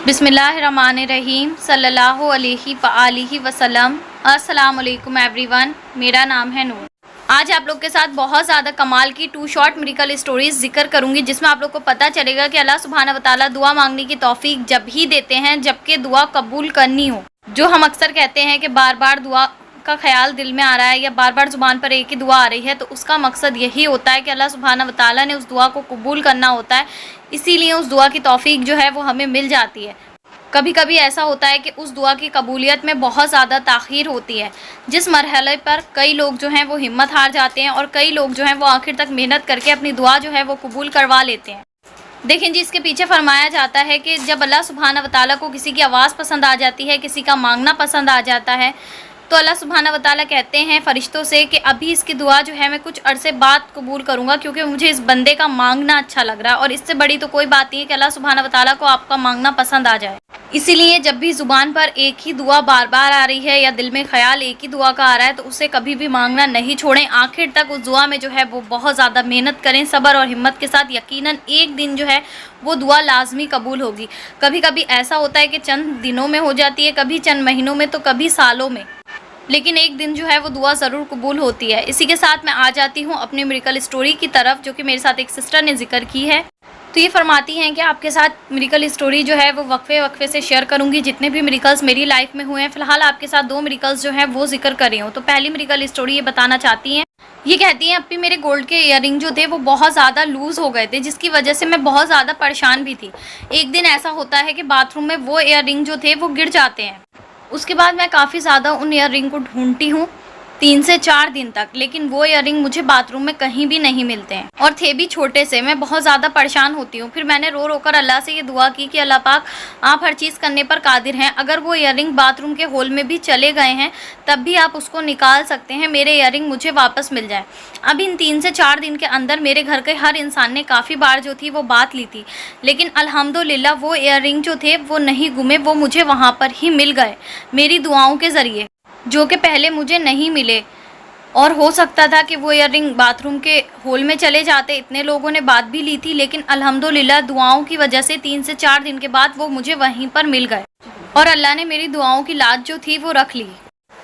بسم اللہ الرحمن الرحیم صلی اللہ علیہ وآلہ وسلم۔ السلام علیکم ایوری ون، میرا نام ہے نور۔ آج آپ لوگ کے ساتھ بہت زیادہ کمال کی 2 شارٹ میریکل سٹوریز ذکر کروں گی، جس میں آپ لوگ کو پتہ چلے گا کہ اللہ سبحانہ وتعالیٰ دعا مانگنے کی توفیق جب ہی دیتے ہیں جبکہ دعا قبول کرنی ہو۔ جو ہم اکثر کہتے ہیں کہ بار بار دعا کا خیال دل میں آ رہا ہے یا بار بار زبان پر ایک ہی دعا آ رہی ہے، تو اس کا مقصد یہی ہوتا ہے کہ اللہ سبحانہ وتعالیٰ نے اس دعا کو قبول کرنا ہوتا ہے، اسی لیے اس دعا کی توفیق جو ہے وہ ہمیں مل جاتی ہے۔ کبھی کبھی ایسا ہوتا ہے کہ اس دعا کی قبولیت میں بہت زیادہ تاخیر ہوتی ہے، جس مرحلے پر کئی لوگ جو ہیں وہ ہمت ہار جاتے ہیں اور کئی لوگ جو ہیں وہ آخر تک محنت کر کے اپنی دعا جو ہے وہ قبول کروا لیتے ہیں۔ دیکھیں جی، اس کے پیچھے فرمایا جاتا ہے کہ جب اللہ سبحانہ وتعالیٰ کو کسی کی آواز پسند آ جاتی ہے، کسی کا مانگنا پسند آ جاتا ہے، تو اللہ سبحانہ وتعالیٰ کہتے ہیں فرشتوں سے کہ ابھی اس کی دعا جو ہے میں کچھ عرصے بعد قبول کروں گا، کیونکہ مجھے اس بندے کا مانگنا اچھا لگ رہا ہے، اور اس سے بڑی تو کوئی بات نہیں ہے کہ اللہ سبحانہ وتعالیٰ کو آپ کا مانگنا پسند آ جائے۔ اسی لیے جب بھی زبان پر ایک ہی دعا بار بار آ رہی ہے یا دل میں خیال ایک ہی دعا کا آ رہا ہے، تو اسے کبھی بھی مانگنا نہیں چھوڑیں، آخر تک اس دعا میں جو ہے وہ بہت زیادہ محنت کریں، صبر اور ہمت کے ساتھ۔ یقیناً ایک دن جو ہے وہ دعا لازمی قبول ہوگی۔ کبھی کبھی ایسا ہوتا ہے کہ چند دنوں میں ہو جاتی ہے، کبھی چند مہینوں میں، تو کبھی سالوں میں، لیکن ایک دن جو ہے وہ دعا ضرور قبول ہوتی ہے۔ اسی کے ساتھ میں آ جاتی ہوں اپنی میریکل سٹوری کی طرف، جو کہ میرے ساتھ ایک سسٹر نے ذکر کی ہے۔ تو یہ فرماتی ہیں کہ آپ کے ساتھ میریکل سٹوری جو ہے وہ وقفے سے شیئر کروں گی، جتنے بھی میریکلز میری لائف میں ہوئے ہیں۔ فی الحال آپ کے ساتھ 2 میریکلز جو ہیں وہ ذکر کر رہی ہوں۔ تو پہلی میریکل سٹوری یہ بتانا چاہتی ہیں، یہ کہتی ہیں اپی میرے گولڈ کے ایئر رنگ جو تھے وہ بہت زیادہ لوز ہو گئے تھے، جس کی وجہ سے میں بہت زیادہ پریشان بھی تھی۔ ایک دن ایسا ہوتا ہے کہ باتھ روم میں وہ ایئر رنگ جو تھے وہ گر جاتے ہیں۔ اس کے بعد میں کافی زیادہ ان ایئر رنگ کو ڈھونڈتی ہوں 3 سے 4 دن تک، لیکن وہ ایئر رنگ مجھے باتھ روم میں کہیں بھی نہیں ملتے ہیں، اور تھے بھی چھوٹے سے۔ میں بہت زیادہ پریشان ہوتی ہوں۔ پھر میں نے رو کر اللہ سے یہ دعا کی کہ اللہ پاک، آپ ہر چیز کرنے پر قادر ہیں، اگر وہ ایئر رنگ باتھ روم کے ہول میں بھی چلے گئے ہیں تب بھی آپ اس کو نکال سکتے ہیں، میرے ایئر رنگ مجھے واپس مل جائے۔ اب ان 3 سے 4 دن کے اندر میرے گھر کے ہر انسان نے کافی بار جو تھی وہ بات لی تھی، لیکن الحمدللہ وہ ایئر رنگ جو تھے وہ نہیں گمے، وہ مجھے وہاں پر ہی مل گئے میری دعاؤں کے ذریعے، جو کہ پہلے مجھے نہیں ملے۔ اور ہو سکتا تھا کہ وہ ایئر رنگ باتھ روم کے ہول میں چلے جاتے، اتنے لوگوں نے بات بھی لی تھی، لیکن الحمدللہ دعاؤں کی وجہ سے 3 سے 4 دن کے بعد وہ مجھے وہیں پر مل گئے، اور اللہ نے میری دعاؤں کی لاج جو تھی وہ رکھ لی۔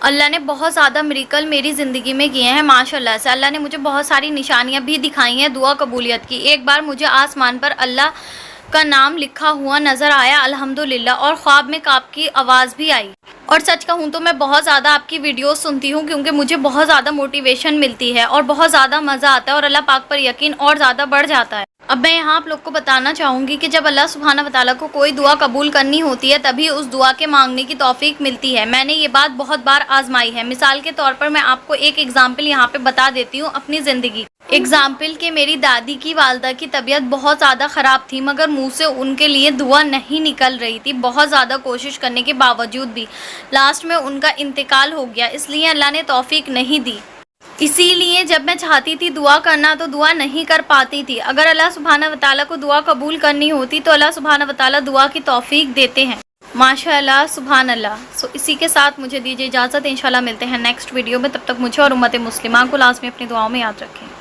اللہ نے بہت زیادہ میریکل میری زندگی میں کیے ہیں ماشاءاللہ سے۔ اللہ نے مجھے بہت ساری نشانیاں بھی دکھائی ہیں دعا قبولیت کی۔ ایک بار مجھے آسمان پر اللہ کا نام لکھا ہوا نظر آیا الحمدللہ، اور خواب میں آپ کی آواز بھی آئی۔ اور سچ کہوں تو میں بہت زیادہ آپ کی ویڈیوز سنتی ہوں، کیونکہ مجھے بہت زیادہ موٹیویشن ملتی ہے اور بہت زیادہ مزہ آتا ہے، اور اللہ پاک پر یقین اور زیادہ بڑھ جاتا ہے۔ اب میں یہاں آپ لوگ کو بتانا چاہوں گی کہ جب اللہ سبحانہ وتعالیٰ کو کوئی دعا قبول کرنی ہوتی ہے تبھی اس دعا کے مانگنے کی توفیق ملتی ہے۔ میں نے یہ بات بہت بار آزمائی ہے۔ مثال کے طور پر میں آپ کو ایک ایگزامپل یہاں پہ بتا دیتی ہوں اپنی زندگی۔ ایگزامپل کہ میری دادی کی والدہ کی طبیعت بہت زیادہ خراب تھی، مگر منہ سے ان کے لیے دعا نہیں نکل رہی تھی، بہت زیادہ کوشش کرنے کے باوجود بھی۔ لاسٹ میں ان کا انتقال ہو گیا، اس لیے اللہ نے توفیق نہیں دی۔ اسی لیے جب میں چاہتی تھی دعا کرنا تو دعا نہیں کر پاتی تھی۔ اگر اللہ سبحانہ وتعالیٰ کو دعا قبول کرنی ہوتی تو اللہ سبحانہ وتعالیٰ دعا کی توفیق دیتے ہیں۔ ماشاء اللہ، سبحان اللہ۔ اسی کے ساتھ مجھے دیجیے اجازت، انشاءاللہ ملتے ہیں نیکسٹ ویڈیو میں۔ تب تک مجھے اور امت مسلمہ کو لازمی اپنی دعاؤں میں یاد رکھیں۔